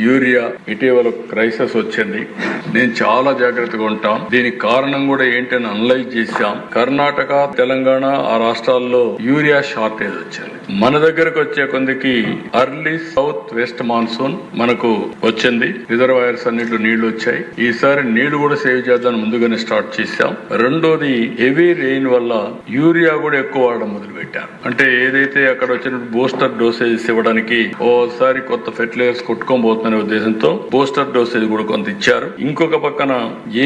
Urea ఇటీవల crisis వచ్చింది. నేను చాలా జాగ్రత్తగా ఉంటాం. దీనికి కారణం కూడా ఏంటని అనలైజ్ చేశాం. కర్ణాటక, తెలంగాణ ఆ రాష్ట్రాల్లో యూరియా షార్టేజ్ వచ్చింది. మన దగ్గరకు వచ్చే కొందికి అర్లీ సౌత్ వెస్ట్ మాన్సూన్ మనకు వచ్చింది. రిజర్వాయర్స్ అన్నిట్లో నీళ్లు వచ్చాయి. ఈసారి నీళ్లు కూడా సేవ్ చేద్దామని ముందుగానే స్టార్ట్ చేశాం. రెండోది హెవీ రెయిన్ వల్ల యూరియా కూడా ఎక్కువ వాడడం మొదలు పెట్టారు. అంటే ఏదైతే అక్కడ వచ్చిన బూస్టర్ డోసేజెస్ ఇవ్వడానికి ఓసారి కొత్త ఫెర్టిలైజర్స్ కొట్టుకోబోతున్న ఉద్దేశంతో బూస్టర్ డోసేజ్ కూడా కొంత ఇచ్చారు. ఇంకొక పక్కన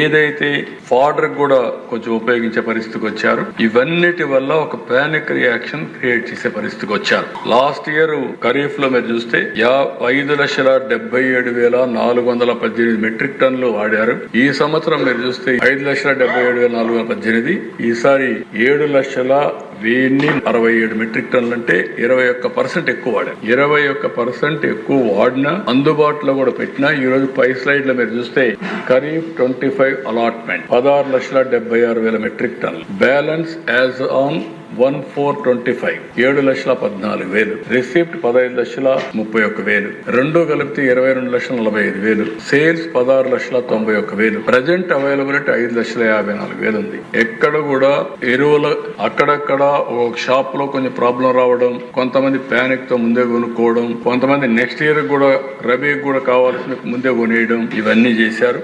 ఏదైతే ఫాడర్ కూడా కొంచెం ఉపయోగించే పరిస్థితికి వచ్చారు. ఇవన్నిటి వల్ల ఒక పానిక్ రియాక్షన్ క్రియేట్ చేసే పరిస్థితికి వచ్చారు. లాస్ట్ ఇయర్ ఖరీఫ్ లో మీరు చూస్తే 5,77,418 మెట్రిక్ టన్నులు వాడారు. ఈ సంవత్సరం మీరు చూస్తే 5,77,418. ఈసారి 7,01,067 మెట్రిక్ టన్నులు అంటే 21% ఎక్కువ వాడారు. 21% ఎక్కువ వాడినా అందుబాటులో కూడా పెట్టినా ఈ రోజు పై స్లైడ్ లో మీరు చూస్తే ఖరీఫ్ 25 అలాట్మెంట్ 16,76,000 మెట్రిక్ టన్నులు. Balance as on 1/4/25 7,14,000. రిసిప్ట్ 15,31,000. రెండు కలిపితే 22,45,000. సేల్స్ 16,91,000. ప్రజెంట్ అవైలబిలిటీ 5,54,000 ఉంది. ఎక్కడ కూడా ఎరువుల అక్కడక్కడ ఒక షాప్ లో కొంచెం ప్రాబ్లం రావడం, కొంతమంది ప్యానిక్ తో ముందే కొనుక్కోవడం, కొంతమంది నెక్స్ట్ ఇయర్ కూడా రబీకి కూడా కావాల్సిన ముందే కొనేయడం, ఇవన్నీ చేశారు.